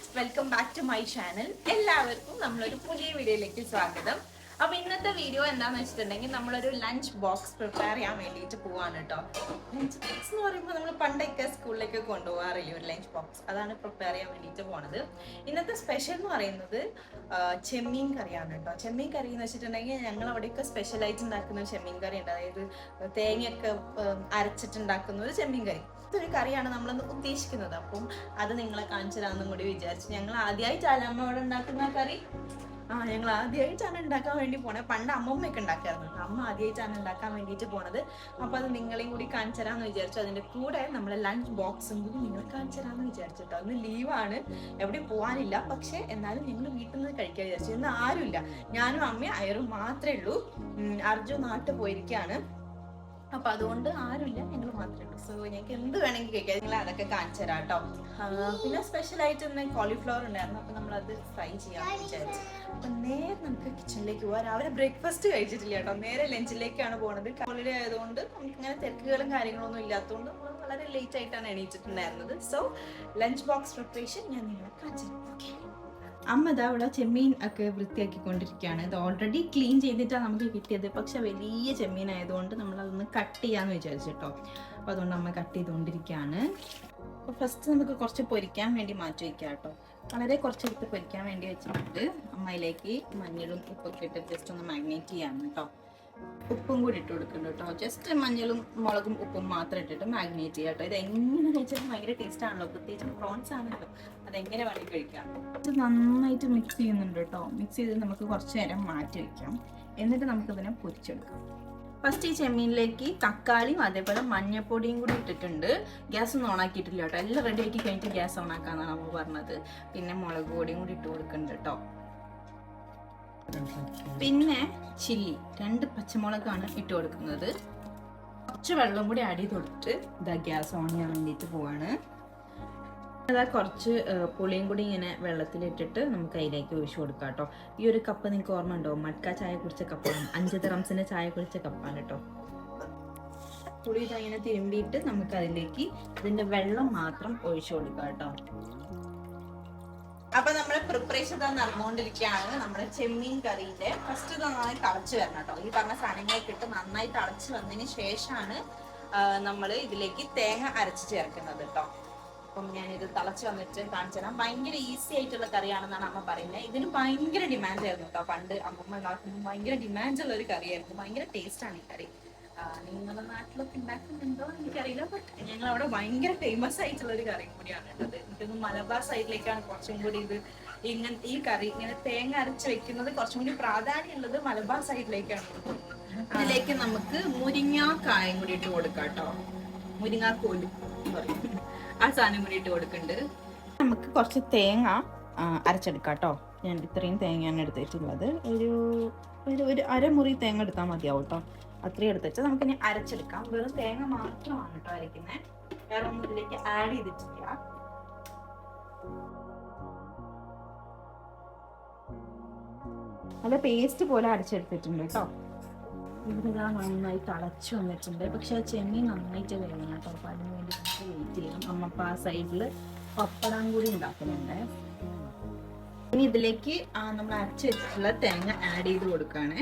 Friends, welcome back to my channel. എല്ലാവർക്കും നമ്മളൊരു പുതിയ വീഡിയോയിലേക്ക് സ്വാഗതം. അപ്പൊ ഇന്നത്തെ വീഡിയോ എന്താന്ന് വെച്ചിട്ടുണ്ടെങ്കിൽ നമ്മളൊരു ലഞ്ച് ബോക്സ് പ്രിപ്പയർ ചെയ്യാൻ വേണ്ടിയിട്ട് പോവാണ് കേട്ടോ. ലഞ്ച് ബോക്സ് എന്ന് പറയുമ്പോൾ നമ്മൾ പണ്ടൊക്കെ സ്കൂളിലേക്ക് കൊണ്ടുപോകാറില്ല ഒരു ലഞ്ച് ബോക്സ്, അതാണ് പ്രിപ്പയർ ചെയ്യാൻ വേണ്ടിയിട്ട് പോണത്. ഇന്നത്തെ സ്പെഷ്യൽ എന്ന് പറയുന്നത് ചെമ്മീൻ കറിയാണ് കേട്ടോ. ചെമ്മീൻ കറി എന്ന് വെച്ചിട്ടുണ്ടെങ്കിൽ ഞങ്ങൾ അവിടെയൊക്കെ സ്പെഷ്യലായിട്ട് ഉണ്ടാക്കുന്ന ചെമ്മീൻ കറി ഉണ്ട്, അതായത് തേങ്ങയൊക്കെ അരച്ചിട്ടുണ്ടാക്കുന്ന ഒരു ചെമ്മീൻ കറി. ഒരു കറിയാണ് നമ്മളൊന്ന് ഉദ്ദേശിക്കുന്നത്. അപ്പം അത് നിങ്ങളെ കാണിച്ചു തരാമെന്നും കൂടി വിചാരിച്ചു. ഞങ്ങൾ ആദ്യമായിട്ടല്ല അമ്മ അവിടെ ഉണ്ടാക്കുന്ന കറി, ഞങ്ങൾ ആദ്യമായിട്ടാണ് ഉണ്ടാക്കാൻ വേണ്ടി പോണത്. പണ്ട് അമ്മമ്മയൊക്കെ ഉണ്ടാക്കാറുണ്ട്, അമ്മ ആദ്യമായിട്ടാണ് ഉണ്ടാക്കാൻ വേണ്ടിയിട്ട് പോണത്. അപ്പൊ അത് നിങ്ങളെയും കൂടി കാണിച്ചു തരാമെന്ന് വിചാരിച്ചു. അതിന്റെ കൂടെ നമ്മളെ ലഞ്ച് ബോക്സും കൂടി നിങ്ങൾ കാണിച്ചു തരാമെന്ന് വിചാരിച്ചിട്ടോ. അന്ന് ലീവാണ്, എവിടെയും പോകാനില്ല. പക്ഷെ എന്നാലും ഞങ്ങൾ വീട്ടിൽ നിന്ന് കഴിക്കാൻ വിചാരിച്ചു. ഇന്ന് ആരുമില്ല, ഞാനും അമ്മയും അയറും മാത്രമേ ഉള്ളൂ. അർജു നാട്ടിൽ പോയിരിക്കുകയാണ്. അപ്പൊ അതുകൊണ്ട് ആരുമില്ല, ഞങ്ങൾ മാത്രമേ ഉള്ളൂ. സോ ഞങ്ങൾക്ക് എന്ത് വേണമെങ്കിൽ കഴിക്കാം. നിങ്ങൾ അതൊക്കെ കാണിച്ചു തരാം കേട്ടോ. പിന്നെ സ്പെഷ്യലായിട്ട് ഇന്ന് കോളിഫ്ലവർ ഉണ്ടായിരുന്നു, അപ്പൊ നമ്മളത് ഫ്രൈ ചെയ്യാമെന്ന് വിചാരിച്ചു. അപ്പൊ നേരെ നമുക്ക് കിച്ചണിലേക്ക് പോവാം. രാവിലെ ബ്രേക്ക്ഫാസ്റ്റ് കഴിച്ചിട്ടില്ല കേട്ടോ, നേരെ ലഞ്ചിലേക്കാണ് പോകുന്നത്. ഹോളിഡേ ആയതുകൊണ്ട് നമുക്ക് ഇങ്ങനെ തിരക്കുകളും കാര്യങ്ങളൊന്നും ഇല്ലാത്തതുകൊണ്ട് നമ്മൾ വളരെ ലേറ്റ് ആയിട്ടാണ് എണീറ്റിട്ടുണ്ടായിരുന്നത്. സോ ലഞ്ച് ബോക്സ് പ്രിപ്പറേഷൻ ഞാൻ നിങ്ങളെ കാണിച്ചു തരാം. ഓക്കെ, അമ്മ ഇതാ ഇവിടെ ചെമ്മീൻ ഒക്കെ വൃത്തിയാക്കിക്കൊണ്ടിരിക്കുകയാണ്. ഇത് ഓൾറെഡി ക്ലീൻ ചെയ്തിട്ടാണ് നമുക്ക് കിട്ടിയത്, പക്ഷെ വലിയ ചെമ്മീൻ ആയതുകൊണ്ട് നമ്മൾ അതൊന്ന് കട്ട് ചെയ്യാന്ന് വിചാരിച്ചിട്ടോ. അപ്പോൾ അതുകൊണ്ട് അമ്മ കട്ട് ചെയ്തുകൊണ്ടിരിക്കുകയാണ്. അപ്പോൾ ഫസ്റ്റ് നമുക്ക് കുറച്ച് പൊരിക്കാൻ വേണ്ടി മാറ്റി വയ്ക്കാം കേട്ടോ. വളരെ കുറച്ചെടുത്ത് പൊരിക്കാൻ വേണ്ടി വെച്ചിട്ട് അമ്മയിലേക്ക് മഞ്ഞളും ഉപ്പൊക്കെ ഇട്ട് ജസ്റ്റ് ഒന്ന് മാഗ്നേറ്റ് ചെയ്യാൻ കേട്ടോ. ഉപ്പും കൂടി ഇട്ട് കൊടുക്കുന്നുണ്ട് കേട്ടോ. ജസ്റ്റ് മഞ്ഞളും മുളകും ഉപ്പും മാത്രം ഇട്ടിട്ട് മാഗ്നേറ്റ് ചെയ്യാം കേട്ടോ. ഇത് എങ്ങനെ കഴിച്ചാലും ഭയങ്കര ടേസ്റ്റ് ആണല്ലോ, പ്രത്യേകിച്ച് പ്രോൺസ് ആണല്ലോ, അതെങ്ങനെ വേണമെങ്കിൽ കഴിക്കാം. ഇത് നന്നായിട്ട് മിക്സ് ചെയ്യുന്നുണ്ട് കേട്ടോ. മിക്സ് ചെയ്ത് നമുക്ക് കുറച്ച് നേരം മാറ്റി വയ്ക്കാം. എന്നിട്ട് നമുക്കിതിനെ പൊരിച്ചെടുക്കാം. ഫസ്റ്റ് ഈ ചെമ്മീനിലേക്ക് തക്കാളിയും അതേപോലെ മഞ്ഞപ്പൊടിയും കൂടി ഇട്ടിട്ടുണ്ട്. ഗ്യാസ് ഒന്നും ഓണാക്കിയിട്ടില്ല കേട്ടോ, എല്ലാം റെഡി ആക്കി കഴിഞ്ഞിട്ട് ഗ്യാസ് ഓണാക്കാന്നാണ് നമ്മൾ പറഞ്ഞത്. പിന്നെ മുളക് പൊടിയും കൂടി ഇട്ട് കൊടുക്കുന്നുണ്ട് കേട്ടോ. പിന്നെ ചില്ലി 2 പച്ചമുളകാണ് ഇട്ട് കൊടുക്കുന്നത്. കുറച്ച് വെള്ളം കൂടി ആഡ് ചെയ്ത് കൊടുത്തിട്ട് ഇതാ ഗ്യാസ് ഓൺ ചെയ്യാൻ വേണ്ടിയിട്ട് പോവാണ്. അതാ കുറച്ച് പുളിയും കൂടി ഇങ്ങനെ വെള്ളത്തിലിട്ടിട്ട് നമുക്ക് അതിലേക്ക് ഒഴിച്ചു കൊടുക്കാം കേട്ടോ. ഈ ഒരു കപ്പ് നിങ്ങൾക്ക് ഓർമ്മ ഉണ്ടോ, മട്ക ചായ കുടിച്ച കപ്പാണ്, 5 ദിറംസിന്റെ ചായ കുടിച്ച കപ്പാണ് കേട്ടോ. പുളി ഇങ്ങനെ തിരുമ്പിയിട്ട് നമുക്ക് അതിലേക്ക് ഇതിന്റെ വെള്ളം മാത്രം ഒഴിച്ചു കൊടുക്കാം കേട്ടോ. അപ്പൊ നമ്മളെ പ്രിപ്പറേഷൻ നടന്നുകൊണ്ടിരിക്കുകയാണ്. നമ്മുടെ ചെമ്മീൻ കറിന്റെ ഫസ്റ്റ് നന്നായി തിളച്ച് വരണം കേട്ടോ. ഈ പറഞ്ഞ സാധനങ്ങളൊക്കെ ഇട്ട് നന്നായി തിളച്ച് വന്നതിന് ശേഷമാണ് നമ്മൾ ഇതിലേക്ക് തേങ്ങ അരച്ച് ചേർക്കുന്നത് കേട്ടോ. അപ്പം ഞാനിത് തിളച്ച് വന്നിട്ട് കാണിച്ചു തരാം. ഭയങ്കര ഈസി ആയിട്ടുള്ള കറിയാണെന്നാണ് അമ്മ പറയുന്നത്. ഇതിന് ഭയങ്കര ഡിമാൻഡ് ആയിരുന്നു കേട്ടോ. പണ്ട് അമ്മമ്മ ഉണ്ടാക്കുമ്പോൾ ഭയങ്കര ഡിമാൻഡ് ഉള്ള ഒരു കറിയായിരുന്നു. ഭയങ്കര ടേസ്റ്റ് ആണ് ഈ കറി. നിങ്ങളുടെ നാട്ടിലൊക്കെ ഉണ്ടാക്കുന്നുണ്ടോ എനിക്കറിയില്ല, ബട്ട് ഞങ്ങൾ അവിടെ ഭയങ്കര ഫേമസ് ആയിട്ടുള്ള ഒരു കറി കൂടിയാണ് കേട്ടത്. എനിക്കൊന്ന് മലബാർ സൈഡിലേക്കാണ് കുറച്ചും കൂടി ഇത് ഈ കറി ഇങ്ങനെ തേങ്ങ അരച്ച് വെക്കുന്നത് കുറച്ചും കൂടി പ്രാധാന്യമുള്ളത് മലബാർ സൈഡിലേക്കാണ്. അതിലേക്ക് നമുക്ക് മുരിങ്ങാക്കായും കൂടി ഇട്ട് കൊടുക്കാം കേട്ടോ. മുരിങ്ങാക്കോല് ആ സാധനം കൂടി ഇട്ട് കൊടുക്കുന്നുണ്ട്. നമുക്ക് കുറച്ച് തേങ്ങ അരച്ചെടുക്കാം കേട്ടോ. ഞാൻ ഇത്രയും തേങ്ങയാണ് എടുത്തിട്ടുള്ളത്. ഒരു അരമുറി തേങ്ങ എടുത്താൽ മതിയാവും കേട്ടോ. അത്രയും എടുത്ത് നമുക്കിനി അരച്ചെടുക്കാം. വെറും തേങ്ങ മാത്രമാണ് കേട്ടോ അരയ്ക്കുന്നത്, വേറെ ഒന്നും ഇതിലേക്ക് ആഡ് ചെയ്തിട്ടില്ല. നല്ല പേസ്റ്റ് പോലെ അരച്ചെടുത്തിട്ടുണ്ട് കേട്ടോ. ഇവിടെ നന്നായി തിളച്ചു വന്നിട്ടുണ്ട്. പക്ഷെ ആ ചെമ്മീൻ നന്നായിട്ട് വേണം കേട്ടോ. അപ്പൊ അതിന് വേണ്ടി വെയിറ്റ് ചെയ്യാം. അമ്മപ്പ ആ സൈഡിൽ പപ്പടം കൂടി ഉണ്ടാക്കുന്നുണ്ട്. ഇനി ഇതിലേക്ക് നമ്മൾ അരച്ച് വെച്ചിട്ടുള്ള തേങ്ങ ആഡ് ചെയ്ത് കൊടുക്കുകയാണ്.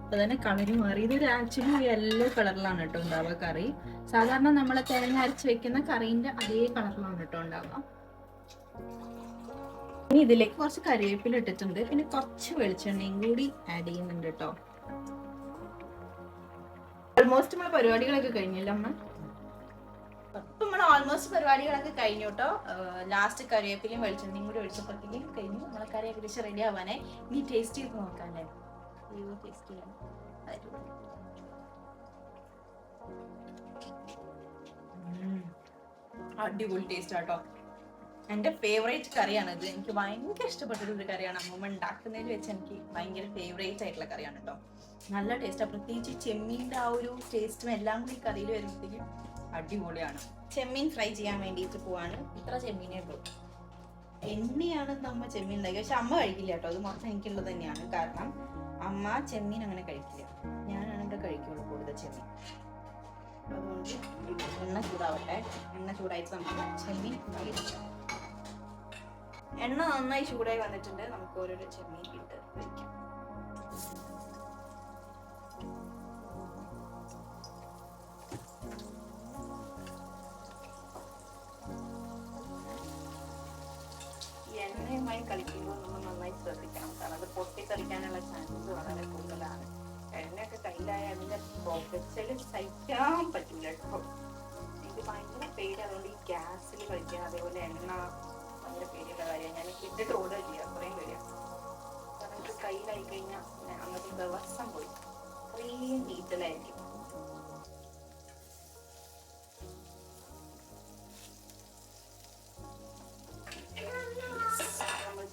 അപ്പൊ തന്നെ കളറ് മാറി. ഇതൊരു ആക്ച്വലി യെല്ലോ കളറിലാണ് കേട്ടോ ഉണ്ടാവുക കറി. സാധാരണ നമ്മളെ തേങ്ങ അരച്ച് വെക്കുന്ന കറീന്റെ അതേ കളറിലാണ് കേട്ടോ ഉണ്ടാവുക. ഇനി ഇതിലേക്ക് കുറച്ച് കറിവേപ്പില ഇട്ടിട്ടുണ്ട്. പിന്നെ കുറച്ച് വെളിച്ചെണ്ണയും കൂടി ആഡ് ചെയ്യുന്നുണ്ട് കേട്ടോ. ഓൾമോസ്റ്റ് നമ്മളെ പരിപാടികളൊക്കെ കഴിഞ്ഞല്ലോ അമ്മ. അപ്പൊ നമ്മളെ ഓൾമോസ്റ്റ് പരിപാടികളൊക്കെ കഴിഞ്ഞു കേട്ടോ. ലാസ്റ്റ് കറിവേപ്പിലയും വെളിച്ചെണ്ണയും കൂടി ഒഴിച്ചപ്പോഴത്തേക്കും കഴിഞ്ഞു. നമ്മളെ കറി ഏകദേശം റെഡി ആവാനേ. ഇനി ടേസ്റ്റ് ചെയ്ത് നോക്കാല്ലേ. ടേസ്റ്റ് ചെയ്യാം. അടിപൊളി ടേസ്റ്റ് ആട്ടോ. എന്റെ ഫേവറേറ്റ് കറിയാണിത്. എനിക്ക് ഭയങ്കര ഇഷ്ടപ്പെട്ടൊരു കറിയാണ്. അമ്മമ്മ ഉണ്ടാക്കുന്നതിൽ വെച്ച് എനിക്ക് ഭയങ്കര ഫേവറേറ്റ് ആയിട്ടുള്ള കറിയാണ് കേട്ടോ. നല്ല ടേസ്റ്റാണ്. പ്രത്യേകിച്ച് ചെമ്മീൻ്റെ ആ ഒരു ടേസ്റ്റും എല്ലാം കൂടി കറിയിൽ വരുമ്പോഴത്തേക്കും അടിപൊളിയാണ്. ചെമ്മീൻ ഫ്രൈ ചെയ്യാൻ വേണ്ടിയിട്ട് പോവാണ്. ഇത്ര ചെമ്മീനേ ഉള്ളൂ. എണ്ണയാണെന്ന് അമ്മ ചെമ്മീൻ ഉണ്ടാക്കി, പക്ഷെ അമ്മ കഴിക്കില്ല കേട്ടോ. അത് മൊത്തം എനിക്കുള്ളത് തന്നെയാണ്. കാരണം അമ്മ ചെമ്മീൻ അങ്ങനെ കഴിക്കില്ല, ഞാനാണ് ഇവിടെ കഴിക്കുള്ളൂ കൂടുതൽ ചെമ്മീൻ. അതുകൊണ്ട് എണ്ണ ചൂടാവട്ടെ. എണ്ണ ചൂടായിട്ട് നമുക്ക് ചെമ്മീൻ ഫ്രൈ ചെയ്യാം. എണ്ണ നന്നായി ചൂടായി വന്നിട്ടുണ്ട്. നമുക്ക് ഓരോരോ ചെമ്മീൻ ഇട്ട് വയ്ക്കാം. എണ്ണയുമായി കളിക്കുമ്പോൾ നമ്മൾ നന്നായി ശ്രദ്ധിക്കണം, കാരണം അത് പൊട്ടിത്തെറിക്കാനുള്ള ചാൻസസ് വളരെ കൂടുതലാണ്. എണ്ണയൊക്കെ കയ്യിലായ അതിന്റെ പുകച്ചില് സഹിക്കാൻ പറ്റൂല കേട്ടോ. എനിക്ക് ഭയങ്കര പേടി, അതുകൊണ്ട് ഈ ഗ്യാസിൽ കളിക്കുക, അതേപോലെ എണ്ണ ഭയങ്കര പേടിയുള്ള കാര്യമാണ്. ഞാൻ ഇട്ടിട്ട് ഓർഡർ ചെയ്യുക, അത്രയും പേടിയാണ്. കാരണം എനിക്ക് കയ്യിലായി കഴിഞ്ഞാൽ അന്നത്തെ ദിവസം പോയി അത്രയും ഡീറ്റെയിലായിരിക്കും.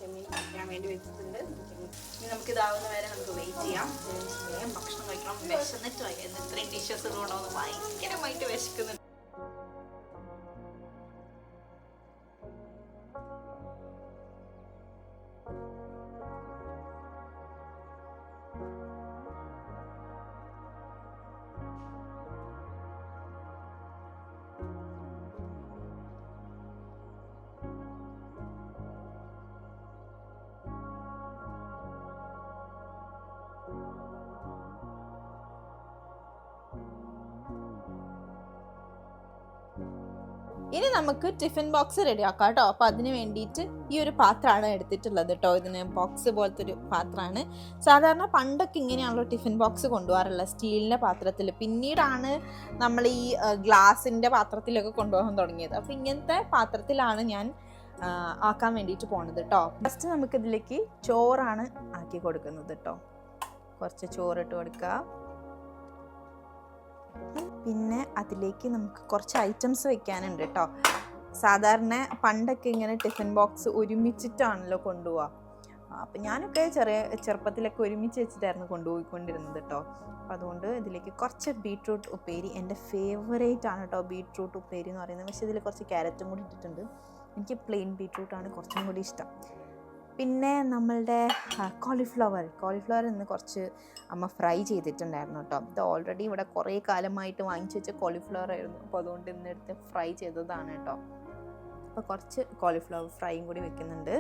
ചെമ്മീൻ കഴിക്കാൻ വേണ്ടി വെച്ചിട്ടുണ്ട്. ഇനി നമുക്ക് ഇതാവുന്ന വരെ നമുക്ക് വെയിറ്റ് ചെയ്യാം. ഭക്ഷണം കഴിക്കണം, വിശന്നിട്ട് വയ്യ. ഇത്രയും ഡിഷസ് കൊണ്ടുവന്ന് ഭയങ്കരമായിട്ട് വിശക്കുന്നുണ്ട്. ഇനി നമുക്ക് ടിഫിൻ ബോക്സ് റെഡി ആക്കാം കേട്ടോ. അപ്പോൾ അതിന് വേണ്ടിയിട്ട് ഈ ഒരു പാത്രമാണ് എടുത്തിട്ടുള്ളത് കേട്ടോ. ഇതിന് ബോക്സ് പോലത്തെ ഒരു പാത്രമാണ്. സാധാരണ പണ്ടൊക്കെ ഇങ്ങനെയാണല്ലോ ടിഫിൻ ബോക്സ് കൊണ്ടുപോകാറുള്ളത്, സ്റ്റീലിൻ്റെ പാത്രത്തിൽ. പിന്നീടാണ് നമ്മൾ ഈ ഗ്ലാസിൻ്റെ പാത്രത്തിലൊക്കെ കൊണ്ടുപോകാൻ തുടങ്ങിയത്. അപ്പോൾ ഇങ്ങനത്തെ പാത്രത്തിലാണ് ഞാൻ ആക്കാൻ വേണ്ടിയിട്ട് പോണത് കേട്ടോ. ഫസ്റ്റ് നമുക്കിതിലേക്ക് ചോറാണ് ആക്കി കൊടുക്കുന്നത് കേട്ടോ. കുറച്ച് ചോറിട്ട് കൊടുക്കുക. പിന്നെ അതിലേക്ക് നമുക്ക് കുറച്ച് ഐറ്റംസ് വെക്കാനുണ്ട് കേട്ടോ. സാധാരണ പണ്ടൊക്കെ ഇങ്ങനെ ടിഫിൻ ബോക്സ് ഒരുമിച്ചിട്ടാണല്ലോ കൊണ്ടുപോവുക. അപ്പം ഞാനൊക്കെ ചെറുപ്പത്തിലൊക്കെ ഒരുമിച്ച് വെച്ചിട്ടായിരുന്നു കൊണ്ടുപോയിക്കൊണ്ടിരുന്നത് കേട്ടോ. അപ്പം അതുകൊണ്ട് ഇതിലേക്ക് കുറച്ച് ബീട്രൂട്ട് ഉപ്പേരി, എൻ്റെ ഫേവറേറ്റ് ആണ് കേട്ടോ ബീട്രൂട്ട് ഉപ്പേരി എന്ന് പറയുന്നത്. പക്ഷേ ഇതിൽ കുറച്ച് ക്യാരറ്റും കൂടി ഇട്ടിട്ടുണ്ട്. എനിക്ക് പ്ലെയിൻ ബീട്രൂട്ടാണ് കുറച്ചും കൂടി ഇഷ്ടം. പിന്നെ നമ്മളുടെ കോളിഫ്ലവർ ഇന്ന് കുറച്ച് അമ്മ ഫ്രൈ ചെയ്തിട്ടുണ്ടായിരുന്നു കേട്ടോ. ഇത് ഓൾറെഡി ഇവിടെ കുറേ കാലമായിട്ട് വാങ്ങിച്ചു വെച്ച കോളിഫ്ലവർ ആയിരുന്നു. അപ്പോൾ അതുകൊണ്ട് ഇന്നെടുത്ത് ഫ്രൈ ചെയ്തതാണ് കേട്ടോ. അപ്പോൾ കുറച്ച് കോളിഫ്ലവർ ഫ്രൈയും കൂടി വെക്കുന്നുണ്ട്.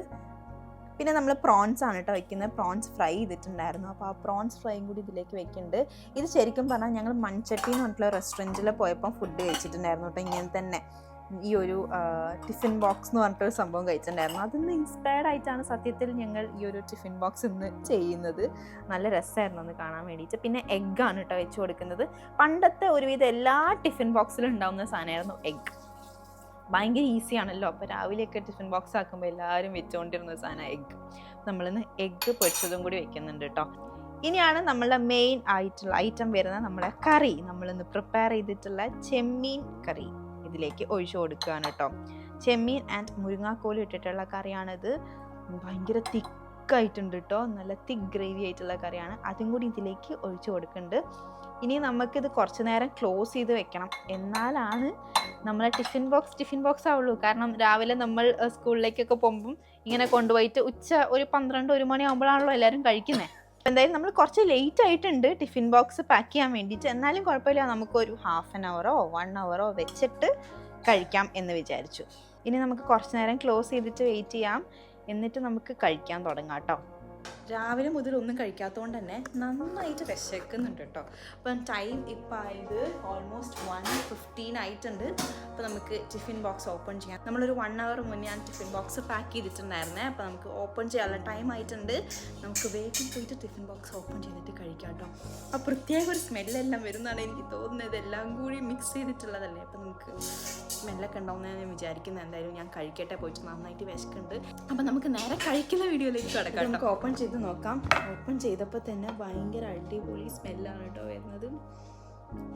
പിന്നെ നമ്മൾ പ്രോൺസ് ആണ് കേട്ടോ വെക്കുന്നത്. പ്രോൺസ് ഫ്രൈ ചെയ്തിട്ടുണ്ടായിരുന്നു. അപ്പോൾ ആ പ്രോൺസ് ഫ്രൈയും കൂടി ഇതിലേക്ക് വെക്കുന്നുണ്ട്. ഇത് ശരിക്കും പറഞ്ഞാൽ ഞങ്ങൾ മൺചട്ടി എന്ന് പറഞ്ഞിട്ടുള്ള റെസ്റ്റോറൻറ്റിൽ പോയപ്പോൾ ഫുഡ് കഴിച്ചിട്ടുണ്ടായിരുന്നു കേട്ടോ. ഇങ്ങനെ തന്നെ ഈ ഒരു ടിഫിൻ ബോക്സ് എന്ന് പറഞ്ഞിട്ടൊരു സംഭവം കഴിച്ചിട്ടുണ്ടായിരുന്നു. അതിന്ന് ഇൻസ്പയർഡ് ആയിട്ടാണ് സത്യത്തിൽ ഞങ്ങൾ ഈ ഒരു ടിഫിൻ ബോക്സ് ഇന്ന് ചെയ്യുന്നത്. നല്ല രസമായിരുന്നു ഒന്ന് കാണാൻ വേണ്ടിയിട്ട്. പിന്നെ എഗ്ഗാണ് കേട്ടോ വെച്ച് കൊടുക്കുന്നത്. പണ്ടത്തെ ഒരുവിധം എല്ലാ ടിഫിൻ ബോക്സിലും ഉണ്ടാകുന്ന സാധനമായിരുന്നു എഗ്ഗ്. ഭയങ്കര ഈസിയാണല്ലോ. അപ്പോൾ രാവിലെയൊക്കെ ടിഫിൻ ബോക്സ് ആക്കുമ്പോൾ എല്ലാവരും വെച്ചുകൊണ്ടിരുന്ന സാധനം എഗ്ഗ്. നമ്മളിന്ന് എഗ്ഗ് പൊരിച്ചതും കൂടി വെക്കുന്നുണ്ട് കേട്ടോ. ഇനിയാണ് നമ്മളുടെ മെയിൻ ആയിട്ടുള്ള ഐറ്റം വരുന്നത് നമ്മുടെ കറി. നമ്മളിന്ന് പ്രിപ്പയർ ചെയ്തിട്ടുള്ള ചെമ്മീൻ കറി ഇതിലേക്ക് ഒഴിച്ചു കൊടുക്കുകയാണ് കേട്ടോ. ചെമ്മീൻ ആൻഡ് മുരിങ്ങാക്കോലും ഇട്ടിട്ടുള്ള കറിയാണിത്. ഭയങ്കര തിക്കായിട്ടുണ്ട് കേട്ടോ. നല്ല തിക്ക് ഗ്രേവി ആയിട്ടുള്ള കറിയാണ്. അതും കൂടി ഇതിലേക്ക് ഒഴിച്ചു കൊടുക്കുന്നുണ്ട്. ഇനി നമുക്കിത് കുറച്ച് നേരം ക്ലോസ് ചെയ്ത് വെക്കണം, എന്നാലാണ് നമ്മളെ ടിഫിൻ ബോക്സ് ആവുള്ളൂ. കാരണം രാവിലെ നമ്മൾ സ്കൂളിലേക്കൊക്കെ പോകുമ്പം ഇങ്ങനെ കൊണ്ടുപോയിട്ട് ഒരു 12-1 മണി ആകുമ്പോഴാണല്ലോ എല്ലാവരും കഴിക്കുന്നത്. എന്തായാലും നമ്മൾ കുറച്ച് ലേറ്റ് ആയിട്ടുണ്ട് ടിഫിൻ ബോക്സ് പാക്ക് ചെയ്യാൻ വേണ്ടിയിട്ട്. എന്നാലും കുഴപ്പമില്ല, നമുക്കൊരു 1/2 hour 1 hour വെച്ചിട്ട് കഴിക്കാം എന്ന് വിചാരിച്ചു. ഇനി നമുക്ക് കുറച്ച് നേരം ക്ലോസ് ചെയ്തിട്ട് വെയിറ്റ് ചെയ്യാം, എന്നിട്ട് നമുക്ക് കഴിക്കാൻ തുടങ്ങാം കേട്ടോ. രാവിലെ മുതൽ ഒന്നും കഴിക്കാത്തതുകൊണ്ട് തന്നെ നന്നായിട്ട് വിശക്കുന്നുണ്ട് കേട്ടോ. അപ്പം ടൈം ഇപ്പം ആയത് ഓൾമോസ്റ്റ് 1:15 ആയിട്ടുണ്ട്. അപ്പോൾ നമുക്ക് ടിഫിൻ ബോക്സ് ഓപ്പൺ ചെയ്യാം. നമ്മളൊരു 1 hour മുന്നേ ഞാൻ ടിഫിൻ ബോക്സ് പാക്ക് ചെയ്തിട്ടുണ്ടായിരുന്നേ. അപ്പോൾ നമുക്ക് ഓപ്പൺ ചെയ്യാനുള്ള ടൈം ആയിട്ടുണ്ട്. നമുക്ക് വേഗം പോയിട്ട് ടിഫിൻ ബോക്സ് ഓപ്പൺ ചെയ്തിട്ട് കഴിക്കാം കേട്ടോ. അപ്പോൾ പ്രത്യേക ഒരു സ്മെല്ലെല്ലാം വരുന്നതാണ് എനിക്ക് തോന്നുന്നത്. എല്ലാം കൂടി മിക്സ് ചെയ്തിട്ടുള്ളതല്ലേ. അപ്പോൾ നമുക്ക് സ്മെല്ലൊക്കെ ഉണ്ടാവുന്നതാണ് ഞാൻ വിചാരിക്കുന്നത്. എന്തായാലും ഞാൻ കഴിക്കട്ടെ, പോയിട്ട് നന്നായിട്ട് വിശക്കുന്നുണ്ട്. അപ്പോൾ നമുക്ക് നേരെ കഴിക്കുന്ന വീഡിയോയിലേക്ക് കിടക്കാം. നമുക്ക് ഓപ്പൺ ചെയ്ത് നോക്കാം. ഓപ്പൺ ചെയ്തപ്പോൾ തന്നെ ഭയങ്കര അടിപൊളി സ്മെല്ലാണ് കേട്ടോ വരുന്നത്.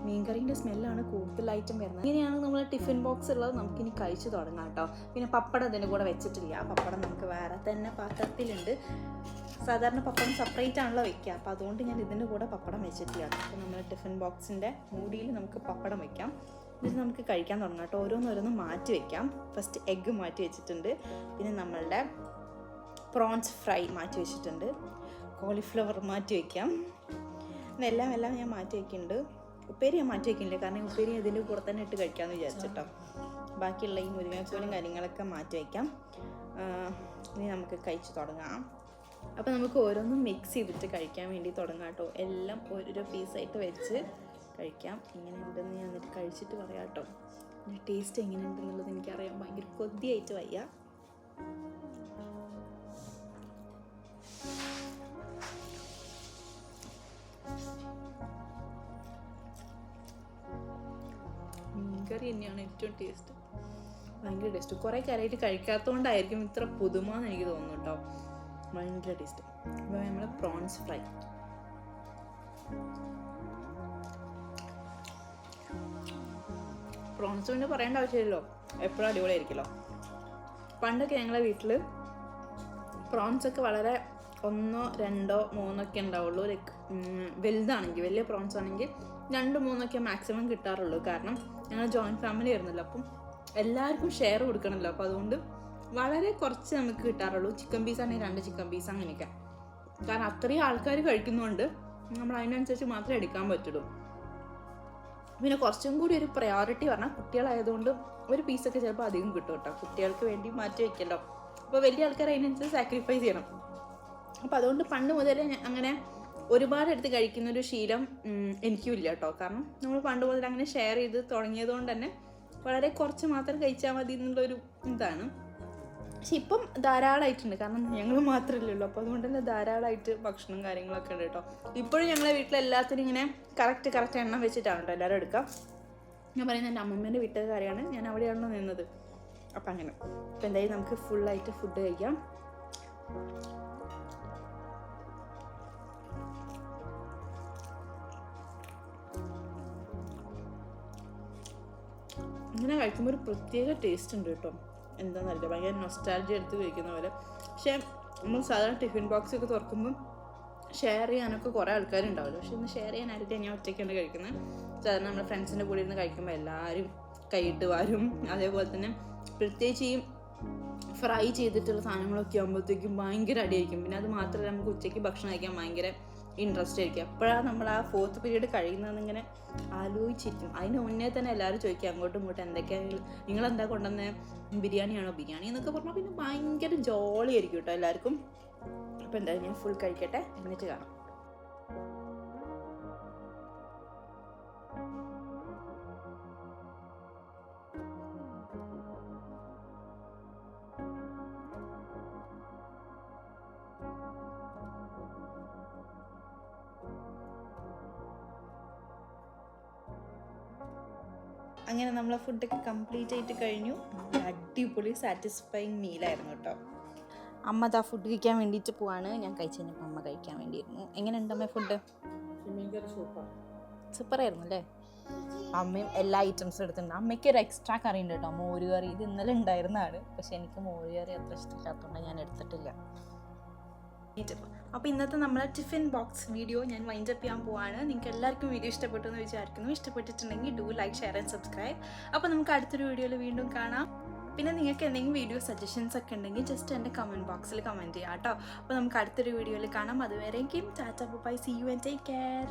മീൻകറീൻ്റെ സ്മെല്ലാണ് കൂടുതലായിട്ടും വരുന്നത്. ഇങ്ങനെയാണ് നമ്മൾ ടിഫിൻ ബോക്സ് ഉള്ളത്. നമുക്കിനി കഴിച്ച് തുടങ്ങാം കേട്ടോ. പിന്നെ പപ്പടം ഇതിൻ്റെ കൂടെ വെച്ചിട്ടില്ല. പപ്പടം നമുക്ക് വേറെ തന്നെ പാത്രത്തിലുണ്ട്. സാധാരണ പപ്പടം സെപ്പറേറ്റ് ആണല്ലോ വെക്കുക. അപ്പോൾ അതുകൊണ്ട് ഞാൻ ഇതിൻ്റെ കൂടെ പപ്പടം വെച്ചിട്ടില്ല. അപ്പോൾ നമ്മൾ ടിഫിൻ ബോക്സിൻ്റെ മൂടിയിൽ നമുക്ക് പപ്പടം വെക്കാം. എന്നിട്ട് നമുക്ക് കഴിക്കാൻ തുടങ്ങാം കേട്ടോ. ഓരോന്നോരോന്ന് മാറ്റി വെക്കാം. ഫസ്റ്റ് എഗ്ഗ് മാറ്റി വെച്ചിട്ടുണ്ട്. പിന്നെ നമ്മളുടെ പ്രോൺസ് ഫ്രൈ മാറ്റി വെച്ചിട്ടുണ്ട്. കോളിഫ്ലവർ മാറ്റി വയ്ക്കാം. എല്ലാം ഞാൻ മാറ്റി വയ്ക്കുന്നുണ്ട്. ഉപ്പേരി ഞാൻ മാറ്റി വയ്ക്കുന്നില്ല, കാരണം ഉപ്പേരി ഇതിൻ്റെ കൂടെ തന്നെ ഇട്ട് കഴിക്കാമെന്ന് വിചാരിച്ചിട്ടോ. ബാക്കിയുള്ള ഈ മുരിങ്ങക്കോലും കാര്യങ്ങളൊക്കെ മാറ്റി വയ്ക്കാം. ഇനി നമുക്ക് കഴിച്ച് തുടങ്ങാം. അപ്പോൾ നമുക്ക് ഓരോന്നും മിക്സ് ചെയ്തിട്ട് കഴിക്കാൻ വേണ്ടി തുടങ്ങാം കേട്ടോ. എല്ലാം ഓരോരോ പീസായിട്ട് വെച്ച് കഴിക്കാം. എങ്ങനെയുണ്ടെന്ന് ഞാൻ എന്നിട്ട് കഴിച്ചിട്ട് പറയാം കേട്ടോ. പിന്നെ ടേസ്റ്റ് എങ്ങനെയുണ്ടെന്നുള്ളത് എനിക്കറിയാം. ഭയങ്കര കൊതിയായിട്ട് വയ്യ. മീൻകറി തന്നെയാണ് ഏറ്റവും ടേസ്റ്റ്. ഭയങ്കര ടേസ്റ്റ്. കുറേ കാലമായിട്ട് കഴിക്കാത്തതുകൊണ്ടായിരിക്കും ഇത്ര പുതുമ എന്ന് എനിക്ക് തോന്നുന്നു കേട്ടോ. ഭയങ്കര ടേസ്റ്റ്. അപ്പോൾ നമ്മൾ പ്രോൺസ് ഫ്രൈ. പ്രോൺസ് പിന്നെ പറയേണ്ട ആവശ്യമില്ലല്ലോ, എപ്പോഴും അടിപൊളിയായിരിക്കുമല്ലോ. പണ്ടൊക്കെ ഞങ്ങളെ വീട്ടിൽ പ്രോൺസൊക്കെ വളരെ 1, 2, 3 ഉണ്ടാവുള്ളൂ. ലൈക്ക് വലുതാണെങ്കിൽ, വലിയ പ്രോൺസ് ആണെങ്കിൽ 2, 3 മാക്സിമം കിട്ടാറുള്ളൂ. കാരണം ഞങ്ങൾ ജോയിൻറ്റ് ഫാമിലി ആയിരുന്നല്ലോ, അപ്പം എല്ലാവർക്കും ഷെയർ കൊടുക്കണമല്ലോ. അപ്പോൾ അതുകൊണ്ട് വളരെ കുറച്ച് നമുക്ക് കിട്ടാറുള്ളൂ. ചിക്കൻ പീസ് ആണെങ്കിൽ 2 ചിക്കൻ പീസ് അങ്ങനെയൊക്കെ. കാരണം അത്രയും ആൾക്കാർ കഴിക്കുന്നതുകൊണ്ട് നമ്മൾ അതിനനുസരിച്ച് മാത്രമേ എടുക്കാൻ പറ്റുള്ളൂ. പിന്നെ കുറച്ചും കൂടി ഒരു പ്രയോറിറ്റി പറഞ്ഞാൽ കുട്ടികളായതുകൊണ്ട് ഒരു പീസൊക്കെ ചിലപ്പോൾ അധികം കിട്ടും കേട്ടോ. കുട്ടികൾക്ക് വേണ്ടി മാറ്റി വയ്ക്കല്ലോ. അപ്പോൾ വലിയ ആൾക്കാർ അതിനനുസരിച്ച് സാക്രിഫൈസ് ചെയ്യണം. അപ്പോൾ അതുകൊണ്ട് പണ്ട് മുതലേ അങ്ങനെ ഒരുപാട് എടുത്ത് കഴിക്കുന്നൊരു ശീലം എനിക്കും ഇല്ല കേട്ടോ. കാരണം നമ്മൾ പണ്ട് മുതൽ അങ്ങനെ ഷെയർ ചെയ്ത് തുടങ്ങിയത് കൊണ്ട് തന്നെ വളരെ കുറച്ച് മാത്രം കഴിച്ചാൽ മതി എന്നുള്ളൊരു ഇതാണ്. പക്ഷെ ഇപ്പം ധാരാളമായിട്ടുണ്ട്. കാരണം ഞങ്ങൾ മാത്രമല്ലല്ലോ, അപ്പോൾ അതുകൊണ്ട് തന്നെ ധാരാളമായിട്ട് ഭക്ഷണം കാര്യങ്ങളൊക്കെ ഉണ്ട് കേട്ടോ. ഇപ്പോഴും ഞങ്ങളെ വീട്ടിലെല്ലാത്തിനും ഇങ്ങനെ കറക്റ്റ് എണ്ണം വെച്ചിട്ടാണ് കേട്ടോ എല്ലാവരും എടുക്കുക. ഞാൻ പറയുന്നത് എൻ്റെ അമ്മമ്മേൻ്റെ വീട്ടിലെ കാര്യമാണ്. ഞാൻ അവിടെയാണല്ലോ നിന്നത്. അപ്പം അങ്ങനെ. അപ്പോൾ എന്തായാലും നമുക്ക് ഫുള്ളായിട്ട് ഫുഡ് കഴിക്കാം. ഇങ്ങനെ കഴിക്കുമ്പോൾ ഒരു പ്രത്യേക ടേസ്റ്റ് ഉണ്ട് കേട്ടോ. എന്താണെന്നറിയില്ല, ഭയങ്കര നൊസ്റ്റാൾജി എടുത്ത് കഴിക്കുന്ന പോലെ. പക്ഷേ നമ്മൾ സാധാരണ ടിഫിൻ ബോക്സ് ഒക്കെ തുറക്കുമ്പം ഷെയർ ചെയ്യാനൊക്കെ കുറേ ആൾക്കാരുണ്ടാവില്ല. പക്ഷെ ഇന്ന് ഷെയർ ചെയ്യാനായിട്ട് ഞാൻ ഒറ്റയ്ക്കാണ് കഴിക്കുന്നത്. സാധാരണ നമ്മുടെ ഫ്രണ്ട്സിൻ്റെ കൂടെ ഇരുന്ന് കഴിക്കുമ്പോൾ എല്ലാവരും കൈയിട്ട് വരും. അതേപോലെ തന്നെ പ്രത്യേകിച്ച് ഈ ഫ്രൈ ചെയ്തിട്ടുള്ള സാധനങ്ങളൊക്കെ ആകുമ്പോഴത്തേക്കും ഭയങ്കര അടിയായിരിക്കും. പിന്നെ അത് മാത്രമല്ല, നമുക്ക് ഉച്ചയ്ക്ക് ഭക്ഷണം കഴിക്കാൻ ഭയങ്കര ഇൻട്രസ്റ്റ് ആയിരിക്കും. എപ്പോഴാണ് നമ്മൾ ആ 4th പീരീഡ് കഴിയുന്നതെന്ന് ഇങ്ങനെ ആലോചിച്ചിരിക്കും. അതിന് മുന്നേ തന്നെ എല്ലാവരും ചോദിക്കും അങ്ങോട്ടും ഇങ്ങോട്ടും എന്തൊക്കെയാണ് നിങ്ങളെന്താ കൊണ്ടുവന്നത്, ബിരിയാണിയാണോ, ബിരിയാണി എന്നൊക്കെ പറഞ്ഞാൽ പിന്നെ ഭയങ്കര ജോളി ആയിരിക്കും കേട്ടോ എല്ലാവർക്കും. അപ്പോൾ എന്തായാലും ഞാൻ ഫുൾ കഴിക്കട്ടെ, എന്നിട്ട് കാണാം. അങ്ങനെ നമ്മളെ ഫുഡൊക്കെ കംപ്ലീറ്റ് ആയിട്ട് കഴിഞ്ഞു. അടിപൊളി സാറ്റിസ്ഫൈങ് മീലായിരുന്നു കേട്ടോ. അമ്മ അതാ ഫുഡ് കഴിക്കാൻ വേണ്ടിയിട്ട് പോവാണ്. ഞാൻ കഴിച്ചു കഴിഞ്ഞപ്പോൾ അമ്മ കഴിക്കാൻ വേണ്ടിയിരുന്നു. എങ്ങനെയുണ്ട് അമ്മ ഫുഡ്? സൂപ്പറായിരുന്നു അല്ലേ? അമ്മയും എല്ലാ ഐറ്റംസും എടുത്തിട്ടുണ്ട്. അമ്മയ്ക്ക് ഒരു എക്സ്ട്രാ കറി ഉണ്ട് കേട്ടോ, മോര് കറി. ഇത് ഇന്നലെ ഉണ്ടായിരുന്നതാണ്, പക്ഷെ എനിക്ക് മോര് കറി അത്ര ഇഷ്ടമില്ലാത്തതുകൊണ്ട് ഞാൻ എടുത്തിട്ടില്ല. അപ്പോൾ ഇന്നത്തെ നമ്മളെ ടിഫിൻ ബോക്സ് വീഡിയോ ഞാൻ വൈൻഡ് അപ്പ് ചെയ്യാൻ പോവാണ്. നിങ്ങൾക്ക് എല്ലാവർക്കും വീഡിയോ ഇഷ്ടപ്പെട്ടു എന്ന് വിചാരിക്കുന്നു. ഇഷ്ടപ്പെട്ടിട്ടുണ്ടെങ്കിൽ do like, share and subscribe. അപ്പോൾ നമുക്ക് അടുത്തൊരു വീഡിയോയിൽ വീണ്ടും കാണാം. പിന്നെ നിങ്ങൾക്ക് എന്തെങ്കിലും വീഡിയോ സജഷൻസ് ഒക്കെ ഉണ്ടെങ്കിൽ ജസ്റ്റ് എൻ്റെ കമൻറ്റ് ബോക്സിൽ കമൻറ്റ് ചെയ്യാം കേട്ടോ. അപ്പോൾ നമുക്ക് അടുത്തൊരു വീഡിയോയിൽ കാണാം. അതുവരെയും tata bye, see you and take care.